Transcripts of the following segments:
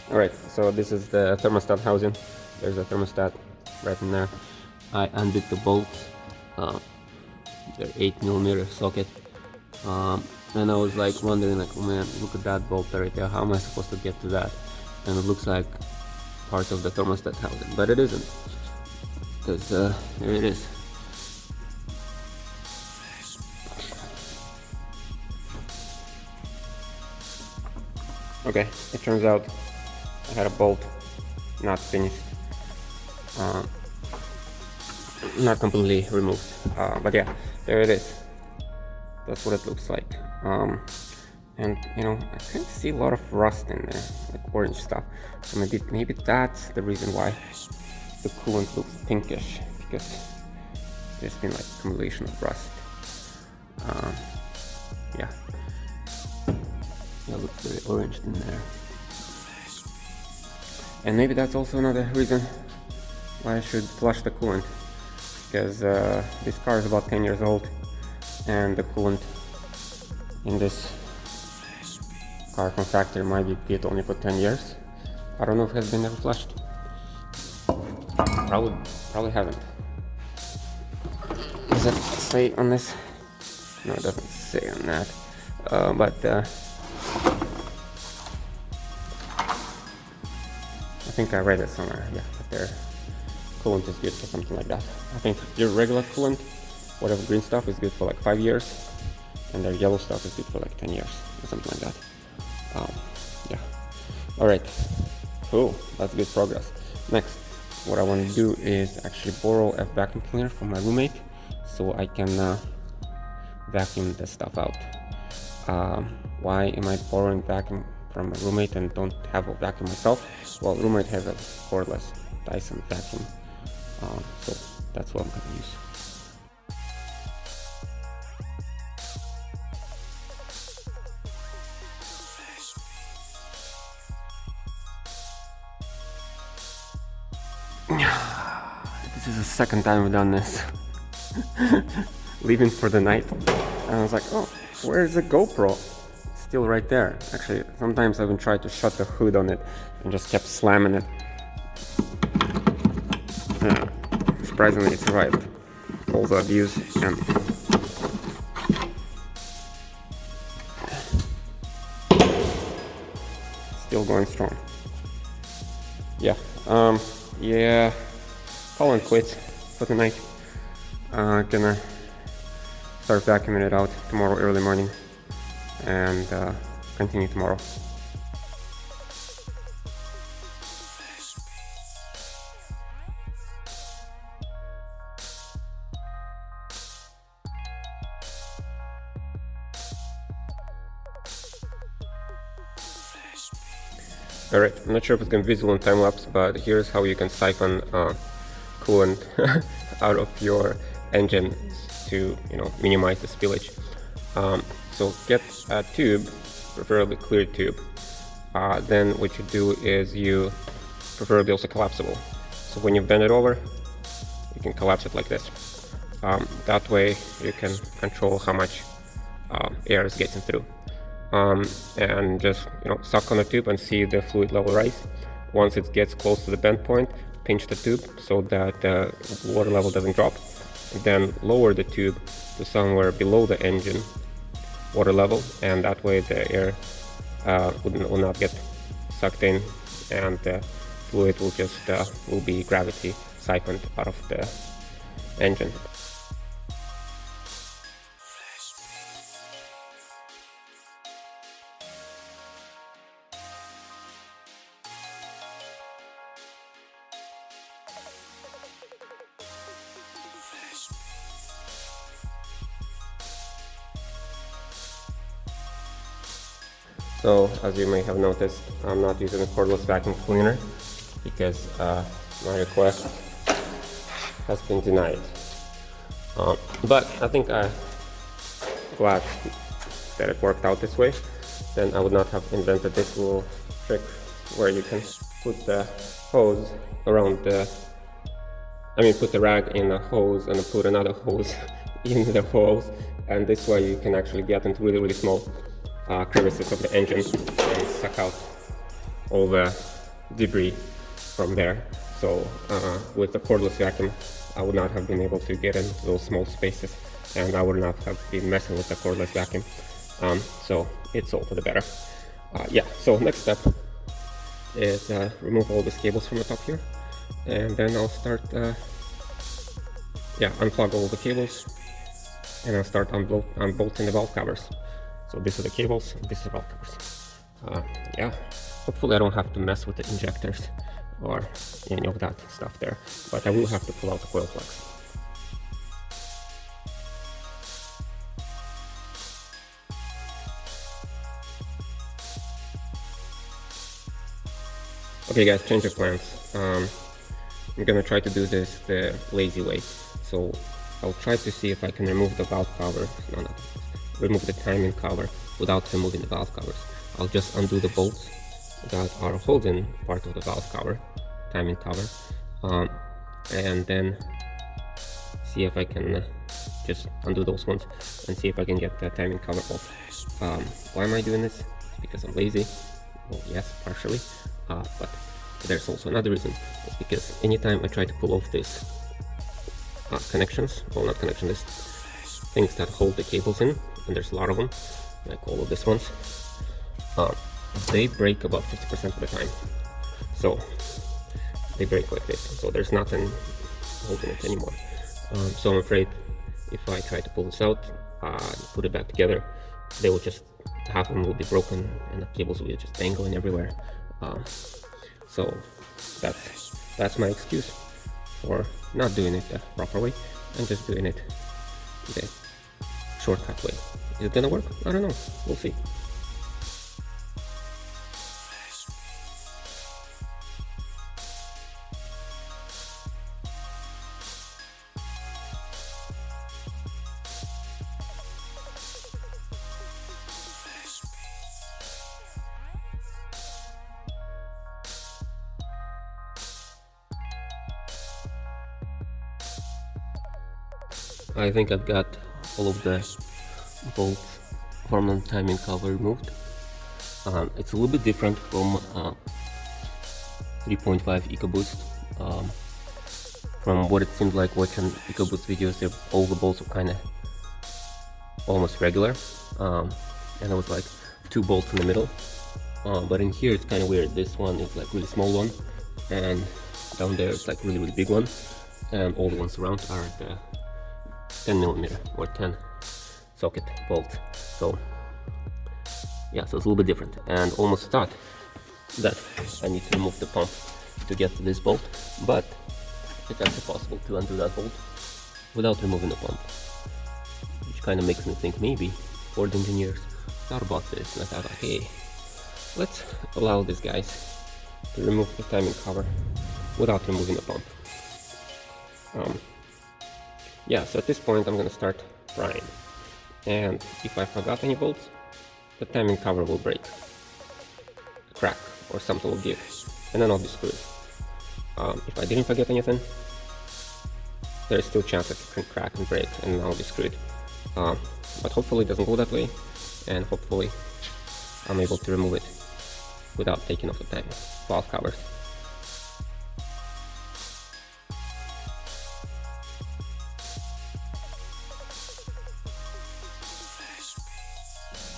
Alright, so this is the thermostat housing. There's a thermostat right in there. I undid the bolts. They're 8mm socket. And I was like wondering, like, oh man, look at that bolt right there. How am I supposed to get to that? And it looks like part of the thermostat housing, but it isn't, because there it is. Okay, it turns out I had a bolt not finished, not completely removed, but yeah, there it is. That's what it looks like. And you know, I can see a lot of rust in there, like orange stuff. So maybe that's the reason why the coolant looks pinkish, because there's been like accumulation of rust. Yeah. That looks very orange in there. And maybe that's also another reason why I should flush the coolant, because this car is about 10 years old, and the coolant in this car from factory might be good only for 10 years. I don't know if it has been ever flushed. Probably haven't. Does it say on this? No, it doesn't say on that. But I think I read it somewhere. Yeah, that their coolant is good for something like that. I think your regular coolant, whatever green stuff, is good for like 5 years, and their yellow stuff is good for like 10 years or something like that. Yeah. All right. Cool. That's good progress. Next, what I want to do is actually borrow a vacuum cleaner from my roommate, so I can vacuum the stuff out. Why am I borrowing vacuum from my roommate and don't have a vacuum myself? Well, roommate has a cordless Dyson vacuum, so that's what I'm going to use. This is the second time we've done this. Leaving for the night, and I was like, oh, where's the GoPro? It's still right there. Actually, sometimes I've been trying to shut the hood on it and just kept slamming it. Surprisingly, it survived all the abuse, and still going strong. Yeah. Yeah. Call and quit for the night. Gonna start vacuuming it out tomorrow early morning, and continue tomorrow. Alright, I'm not sure if it's going to be visible in time lapse, but here's how you can siphon coolant out of your engine to, you know, minimize the spillage. So get a tube, preferably clear tube. Then what you do is you preferably also collapsible. So when you bend it over, you can collapse it like this. That way you can control how much air is getting through. And just, you know, suck on the tube and see the fluid level rise. Once it gets close to the bend point, pinch the tube so that the water level doesn't drop. Then lower the tube to somewhere below the engine water level, and that way the air will not get sucked in, and the fluid will just will be gravity siphoned out of the engine. So, as you may have noticed, I'm not using a cordless vacuum cleaner because my request has been denied. But I think I'm glad that it worked out this way. Then I would not have invented this little trick where you can put the hose around put the rag in a hose and put another hose in the hose, and this way you can actually get into really, really small crevices of the engine and suck out all the debris from there. So with the cordless vacuum, I would not have been able to get in those small spaces, and I would not have been messing with the cordless vacuum. So it's all for the better. Yeah, so next step is remove all these cables from the top here, and then I'll start unplug all the cables, and I'll start unbolting the valve covers. So these are the cables, this is the valve covers. Yeah, hopefully I don't have to mess with the injectors or any of that stuff there, but I will have to pull out the coil plugs. Okay guys, change of plans. I'm gonna try to do this the lazy way. So I'll try to see if I can remove the valve cover, remove the timing cover without removing the valve covers. I'll just undo the bolts that are holding part of the valve cover, timing cover, and then see if I can just undo those ones and see if I can get the timing cover off. Why am I doing this? It's because I'm lazy. Well, yes, partially, but there's also another reason. It's because anytime I try to pull off these connections, well, not connections, these things that hold the cables in, and there's a lot of them, like all of these ones, they break about 50% of the time. So they break like this, so there's nothing holding it anymore. So I'm afraid if I try to pull this out, put it back together, they will just, half of them will be broken and the cables will be just dangling everywhere. So that's my excuse for not doing it the proper way and just doing it the shortcut way. Is it gonna work? I don't know, we'll see. I think I've got all of the bolt permanent timing cover removed. It's a little bit different from 3.5 EcoBoost. From what it seemed like watching EcoBoost videos, all the bolts were kind of almost regular, and there was like 2 bolts in the middle. But in here it's kind of weird. This one is like really small one, and down there it's like really big one, and all the ones around are the 10mm or 10 socket bolt. So yeah, so it's a little bit different, and almost thought that I need to remove the pump to get to this bolt, but it's actually possible to undo that bolt without removing the pump, which kind of makes me think maybe Ford engineers thought about this, and I thought, okay, let's allow these guys to remove the timing cover without removing the pump. Yeah, so at this point I'm gonna start prying, and if I forgot any bolts, the timing cover will break, crack, or something will give, and then I'll be screwed. If I didn't forget anything, there's still a chance it can crack and break, and I'll be screwed. But hopefully it doesn't go that way, and hopefully I'm able to remove it without taking off the timing valve covers.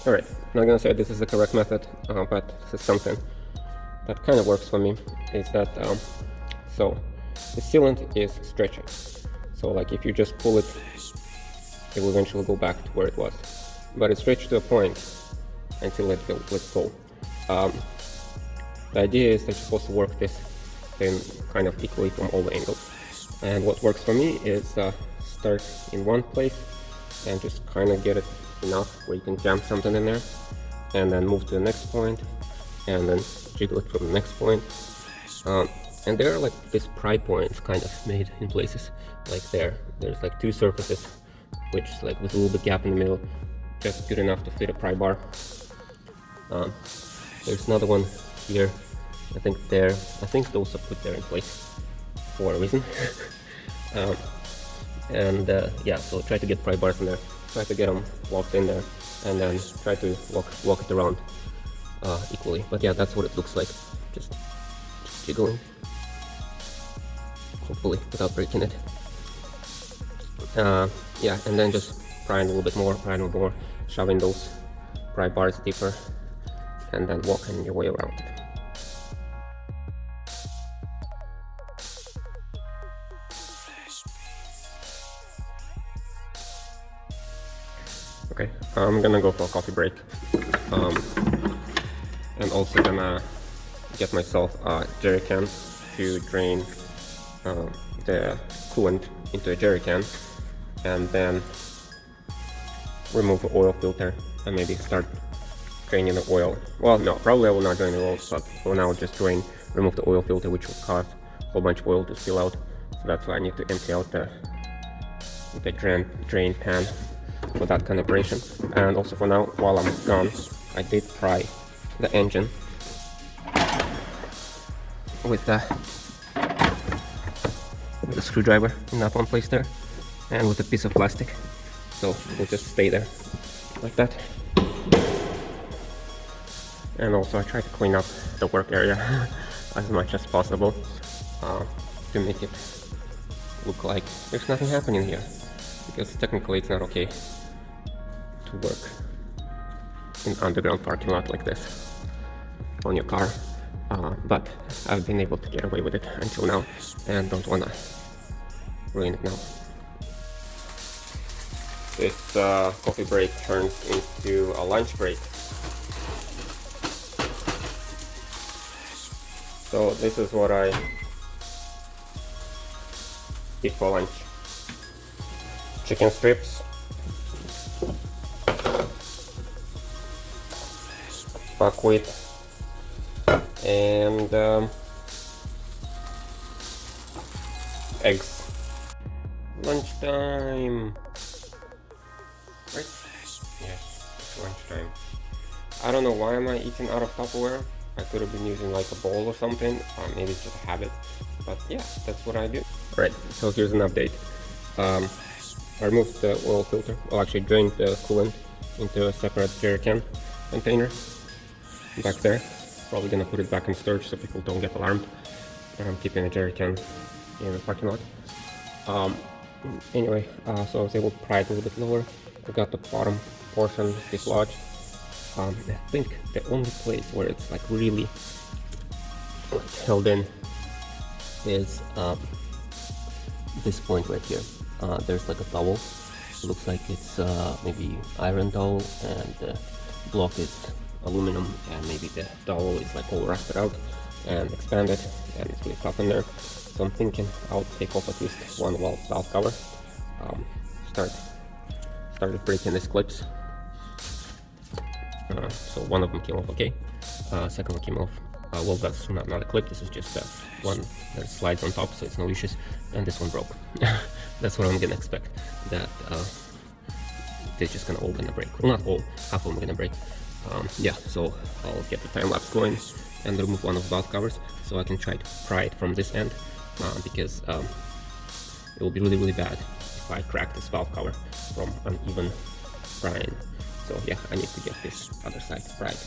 Alright, I'm not gonna say this is the correct method, but this is something that kind of works for me. Is that so the sealant is stretchy, so like if you just pull it, it will eventually go back to where it was, but it's stretched to a point until it lets go. The idea is that you're supposed to work this thing kind of equally from all the angles, and what works for me is start in one place and just kind of get it enough where you can jam something in there, and then move to the next point, and then jiggle it from the next point. And there are like these pry points kind of made in places, like there's like 2 surfaces, which is like with a little bit gap in the middle, just good enough to fit a pry bar. There's another one here, I think those are put there in place for a reason. Yeah, so try to get pry bars in there, try to get them locked in there, and then try to walk it around equally. But yeah, that's what it looks like. Just jiggling, hopefully without breaking it. Yeah, and then just prying a little bit more, shoving those pry bars deeper, and then walking your way around it. Okay, I'm gonna go for a coffee break, and also gonna get myself a jerry can to drain the coolant into a jerry can, and then remove the oil filter and maybe start draining the oil. Well, no, probably I will not drain the oil, but for now just remove the oil filter, which will cause a whole bunch of oil to spill out. So that's why I need to empty out the drain pan for that kind of operation. And also for now, while I'm gone, I did pry the engine with the screwdriver in that one place there, and with a piece of plastic, so we'll just stay there like that. And also I try to clean up the work area as much as possible to make it look like there's nothing happening here, because technically it's not okay to work in underground parking lot like this on your car, but I've been able to get away with it until now and don't wanna ruin it now. This coffee break turns into a lunch break. So this is what I eat for lunch. Chicken strips, buckwheat, and eggs. Lunchtime! Right? Yes, it's lunchtime. I don't know why am I eating out of Tupperware. I could have been using like a bowl or something, maybe it's just a habit, but yeah, that's what I do. Alright, so here's an update. I removed the oil filter, well actually drained the coolant into a separate jerry can container back there. Probably gonna put it back in storage so people don't get alarmed that I'm keeping a jerry can in the parking lot. Anyway, so I was able to pry it a little bit lower. We got the bottom portion dislodged. I think the only place where it's like really held in is this point right here. There's like a dowel. It looks like it's maybe iron dowel, and the block is aluminum, and maybe the dowel is like all rusted out and expanded, and it's really tough in there. So I'm thinking I'll take off at least one valve cover. Started breaking these clips. So one of them came off okay. Second one came off. Well, that's not a clip. This is just one that slides on top, so it's no issues. And this one broke. That's what I'm gonna expect. That they're just gonna all gonna break. Well, not all. Half of them are gonna break. Yeah. So I'll get the time lapse going and remove one of the valve covers so I can try to pry it from this end, because it will be really bad if I crack this valve cover from uneven prying. So yeah, I need to get this other side pried.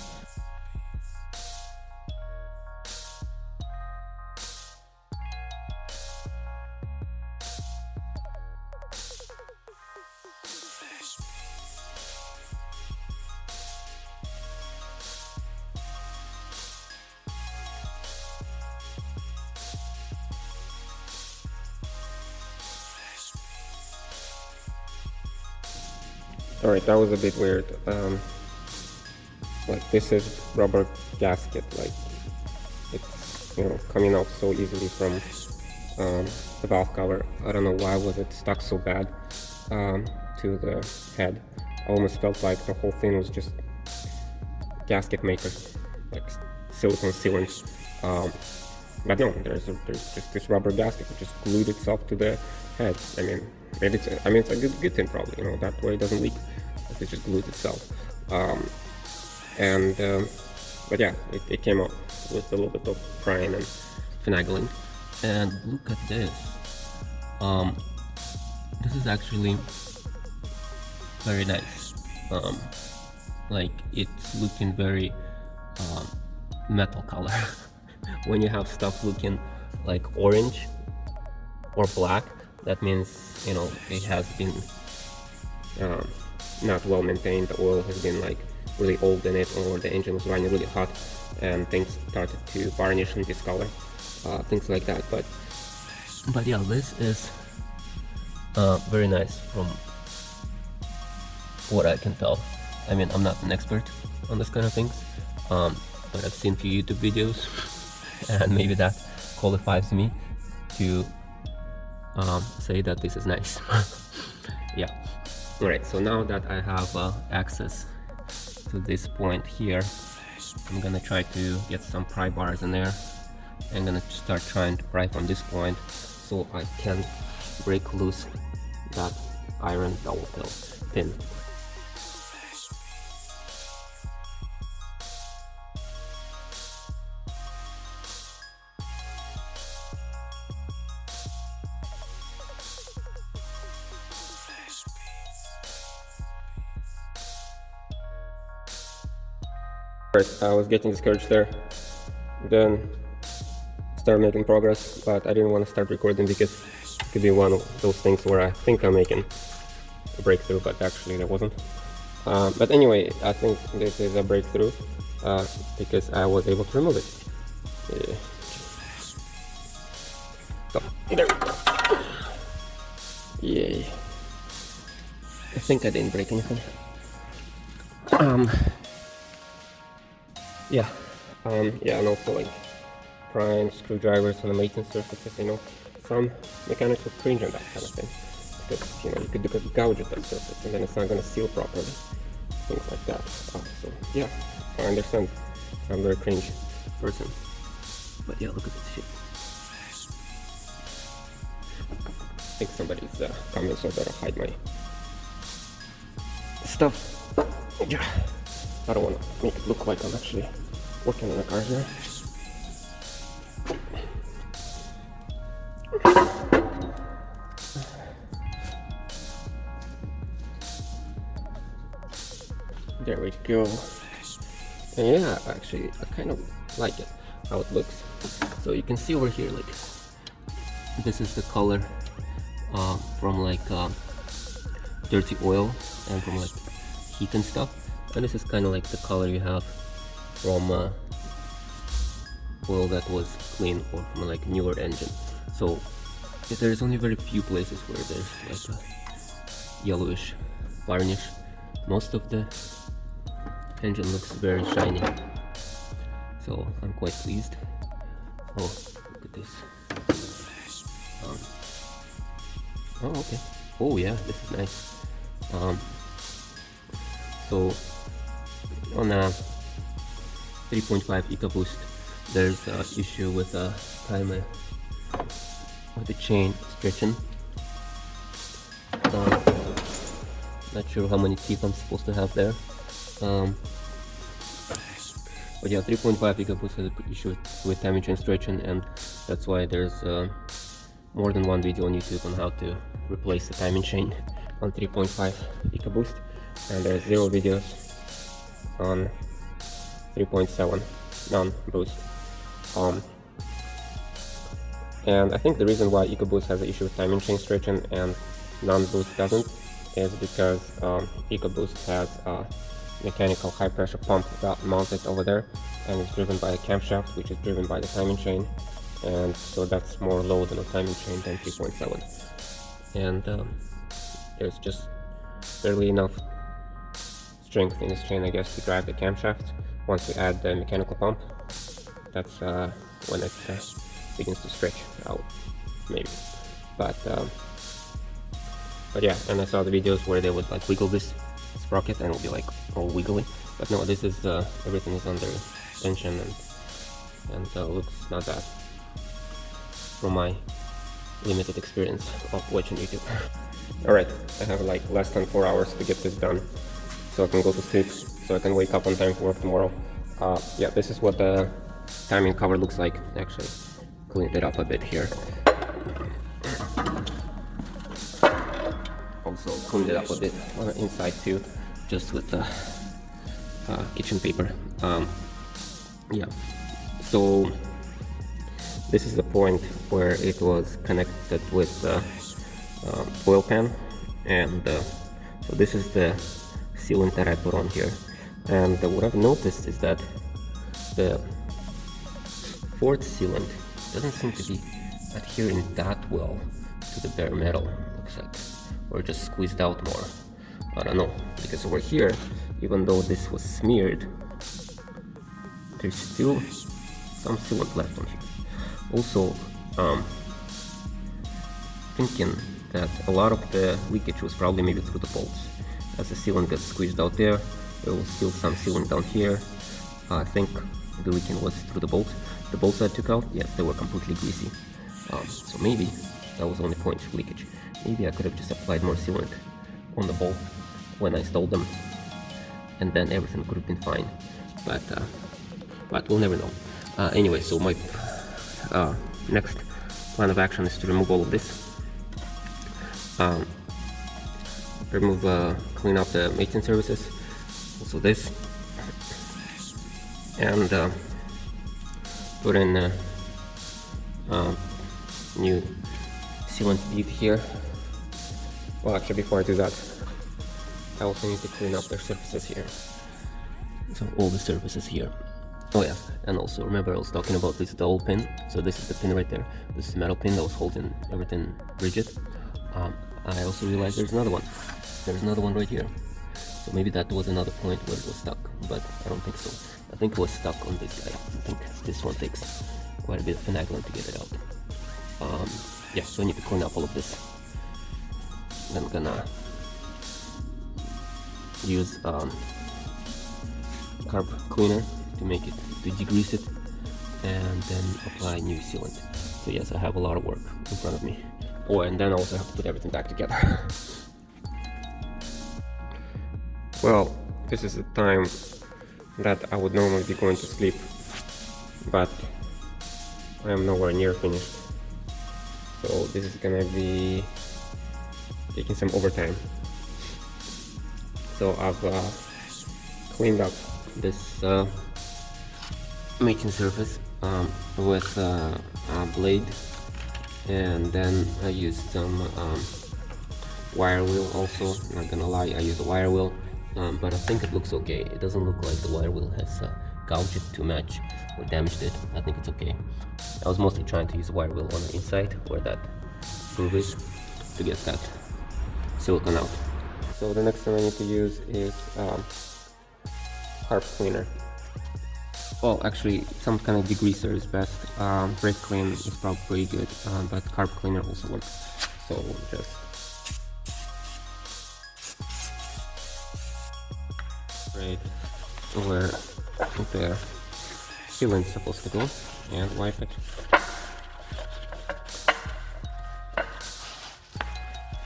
Alright, that was a bit weird. Like this is rubber gasket, like it's, you know, coming out so easily from the valve cover. I don't know why was it stuck so bad to the head. I almost felt like the whole thing was just gasket maker, like silicone sealant. But no, there's just this rubber gasket that just glued itself to the head. I mean, maybe it's a good thing probably, you know, that way it doesn't leak. It just glued itself. But yeah, it came up with a little bit of prying and finagling. And look at this. This is actually very nice. Like it's looking very metal color. when you have stuff looking like orange or black, that means, you know, it has been not well maintained. The oil has been like really old in it, or the engine was running really hot and things started to varnish and discolor, things like that. But yeah, this is very nice from what I can tell. I mean, I'm not an expert on this kind of things, but I've seen a few YouTube videos and maybe that qualifies me to say that this is nice. Yeah. Alright, so now that I have access to this point here, I'm gonna try to get some pry bars in there. I'm gonna start trying to pry from this point so I can break loose that iron dowel pin. First, I was getting discouraged there, then started making progress, but I didn't want to start recording because it could be one of those things where I think I'm making a breakthrough, but actually there wasn't. But anyway, I think this is a breakthrough because I was able to remove it. Yeah. So, there we go. Yay. I think I didn't break anything. Yeah, and also like prying screwdrivers on the maintenance surfaces, you know, some mechanics will cringe on that kind of thing, because, you know, you could gouge at that surface and then it's not going to seal properly, things like that. So yeah, I understand. I'm a very cringe person, but yeah, look at this shit. I think somebody's coming, so I better hide my stuff. Yeah, I don't want to make it look like I'm actually working on the car here. There we go. And yeah, actually, I kind of like it, how it looks. So you can see over here, like, this is the color from like dirty oil and from like heat and stuff. And this is kind of like the color you have from oil that was clean or from like newer engine. So there's only very few places where there's like a yellowish varnish. Most of the engine looks very shiny, so I'm quite pleased. Oh, look at this. Oh, okay. Oh yeah, this is nice. So on a 3.5 EcoBoost, there's an issue with the timer, with the chain stretching. Not sure how many teeth I'm supposed to have there. But yeah, 3.5 EcoBoost has an issue with timing chain stretching, and that's why there's more than one video on YouTube on how to replace the timing chain on 3.5 EcoBoost, and there's 0 videos on 3.7 non-boost. And I think the reason why EcoBoost has an issue with timing chain stretching and non-boost doesn't is because EcoBoost has a mechanical high pressure pump mounted over there, and it's driven by a camshaft, which is driven by the timing chain, and so that's more load on a timing chain than 3.7. And there's just barely enough strength in this chain, I guess, to drive the camshaft. Once you add the mechanical pump, that's when it begins to stretch out, maybe. But yeah, and I saw the videos where they would like wiggle this sprocket and it would be like all wiggly. But no, this is everything is under tension and looks not bad from my limited experience of watching YouTube. Alright, I have like less than 4 hours to get this done, so I can go to sleep, so I can wake up on time for work tomorrow. Yeah, this is what the timing cover looks like. Actually, cleaned it up a bit here. Also cleaned it up a bit on the inside too, just with the kitchen paper. Yeah, so this is the point where it was connected with the oil pan, and so this is the sealant that I put on here. And what I've noticed is that the fourth sealant doesn't seem to be adhering that well to the bare metal, looks like, or just squeezed out more. I don't know, because over here, even though this was smeared, there's still some sealant left on here. Also, thinking that a lot of the leakage was probably maybe through the bolts. As the sealant gets squeezed out there was still some sealant down here. I think the leaking was through the bolts. The bolts I took out, yes, they were completely greasy. So maybe that was the only point of leakage. Maybe I could have just applied more sealant on the bolt when I installed them, and then everything could have been fine. But we'll never know. Anyway, so my next plan of action is to remove all of this. Clean up the maintenance services, also this, and put in new sealant bead here. Well, actually, before I do that, I also need to clean up the surfaces here. So all the surfaces here. Oh yeah, and also remember I was talking about this dowel pin. So this is the pin right there. This is the metal pin that was holding everything rigid. I also realized there's another one. There's another one right here. So maybe that was another point where it was stuck, but I don't think so. I think it was stuck on this guy. I think this one takes quite a bit of finagling to get it out. Yeah, so I need to clean up all of this. I'm gonna use carb cleaner to make it, to degrease it, and then apply new sealant. So yes, I have a lot of work in front of me. Oh, and then I also have to put everything back together. Well, this is the time that I would normally be going to sleep, but I am nowhere near finished. So this is gonna be taking some overtime. So I've cleaned up this mating surface with a blade, and then I used some wire wheel also. Not gonna lie, I used a wire wheel, but I think it looks okay. It doesn't look like the wire wheel has gouged it too much or damaged it. I think it's okay. I was mostly trying to use a wire wheel on the inside where that groove is to get that silicone out. So the next thing I need to use is carb cleaner. Well, actually, some kind of degreaser is best. Brake clean is probably pretty good, but carb cleaner also works. So just right where the sealant is supposed to go and wipe it.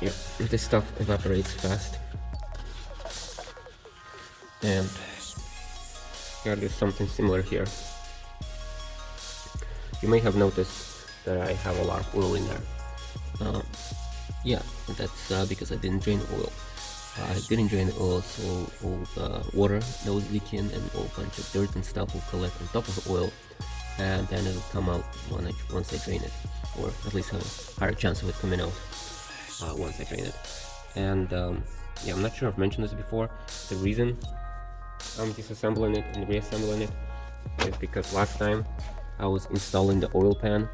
Yeah, this stuff evaporates fast. And yeah, there's something similar here. You may have noticed that I have a lot of oil in there. Yeah, that's because I didn't drain the oil. I didn't drain the oil, so all the water that was leaking and all bunch of dirt and stuff will collect on top of the oil, and then it'll come out once I drain it, or at least have a higher chance of it coming out once I drain it. And yeah, I'm not sure I've mentioned this before. The reason I'm disassembling it and reassembling it is because last time I was installing the oil pan,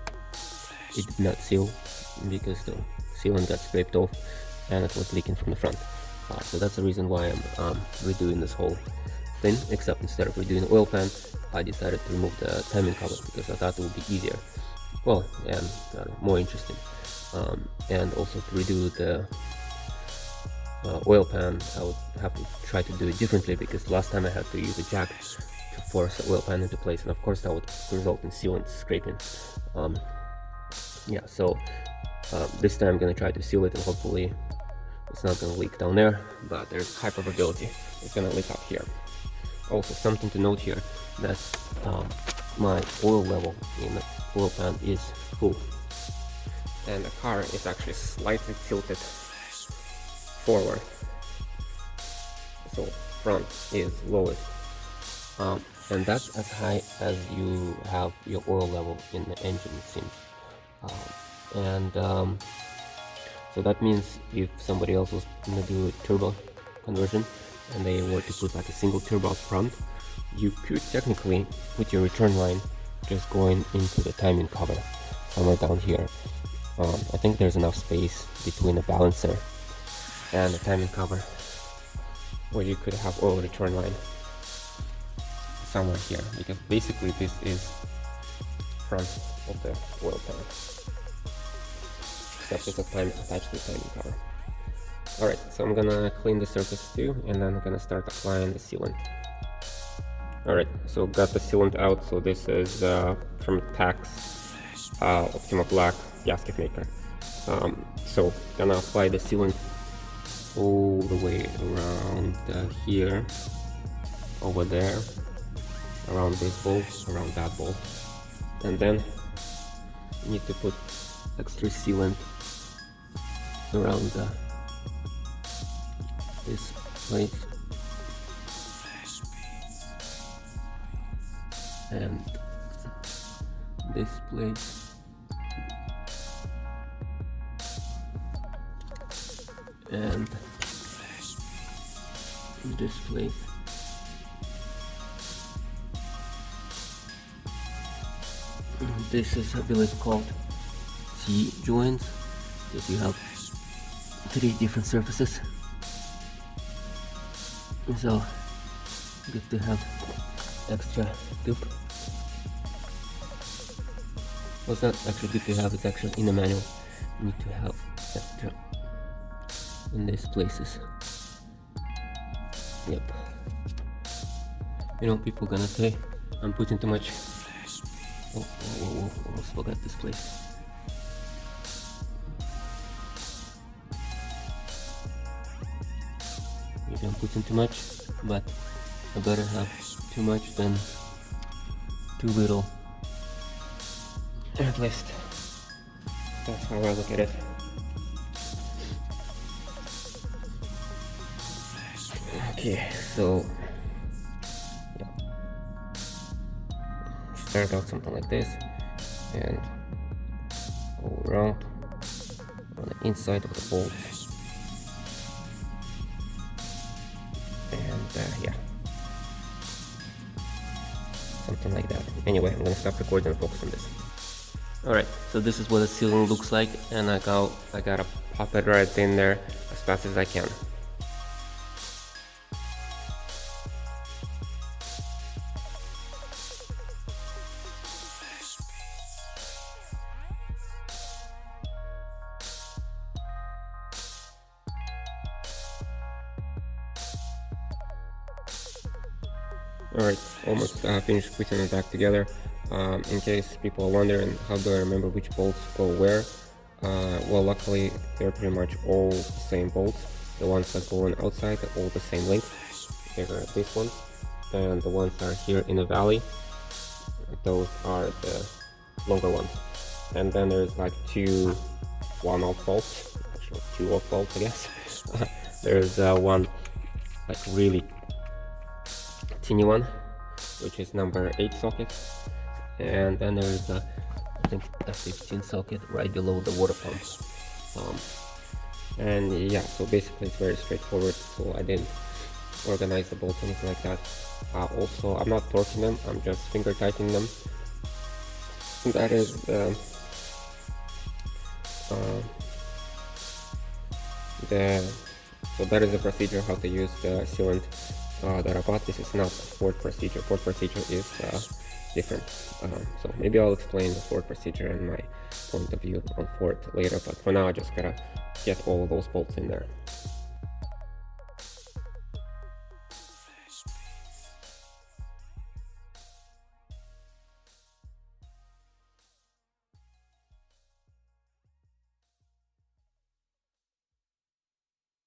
it did not seal because the sealant got scraped off and it was leaking from the front. So that's the reason why I'm redoing this whole thing, except instead of redoing the oil pan, I decided to remove the timing cover because I thought it would be easier, well, and more interesting. And also to redo the oil pan, I would have to try to do it differently because last time I had to use a jack to force the oil pan into place, and of course that would result in sealant scraping. Yeah, so this time I'm gonna try to seal it, and hopefully it's not gonna leak down there, but there's high probability it's gonna leak up here. Also, something to note here, that my oil level in the oil pan is full, and the car is actually slightly tilted forward, so front is lowest, and that's as high as you have your oil level in the engine, it seems. So that means if somebody else was gonna do a turbo conversion and they were to put like a single turbo up front, you could technically with your return line just going into the timing cover somewhere down here. I think there's enough space between the balancer and the timing cover where you could have oil return line somewhere here, because basically this is front of the oil tank, except with the time attached to the timing cover. Alright, so I'm gonna clean the surface too, and then I'm gonna start applying the sealant. Alright, so got the sealant out. So this is from Tax Optima Black gasket maker. So gonna apply the sealant all the way around here, over there, around this bolt, around that bolt, and then you need to put extra sealant around this place and this place and this place. This is, I believe, called T-joints, because you have 3 different surfaces. So good to have extra tube. Well, it's not actually good to have, it's actually in the manual. You need to have extra in these places. Yep. You know, people gonna say I'm putting too much. Oh, almost forgot this place. Maybe I'm putting too much, but I better have too much than too little. At least that's how I look at it. Okay, so yeah, start out something like this and go around on the inside of the bolt, and yeah, something like that. Anyway, I'm gonna stop recording and focus on this. Alright, so this is what the sealing looks like, and I gotta pop it right in there as fast as I can. Alright, almost finished putting it back together. In case people are wondering how do I remember which bolts go where, well, luckily they're pretty much all the same bolts. The ones that go on outside are all the same length. Here are these ones, and the ones that are here in the valley, those are the longer ones. And then there's like 2 one-off bolts, actually 2 off bolts, I guess. There's one like really teeny one, which is number 8 socket, and then there's I think a 15 socket right below the water pump. And yeah, so basically it's very straightforward, so I didn't organize the bolts or anything like that. Also, I'm not torquing them, I'm just finger tightening them. That is so that is the procedure how to use the sealant that I bought. This is not a Ford procedure. Ford procedure is different. So maybe I'll explain the Ford procedure and my point of view on Ford later, but for now I just gotta get all of those bolts in there.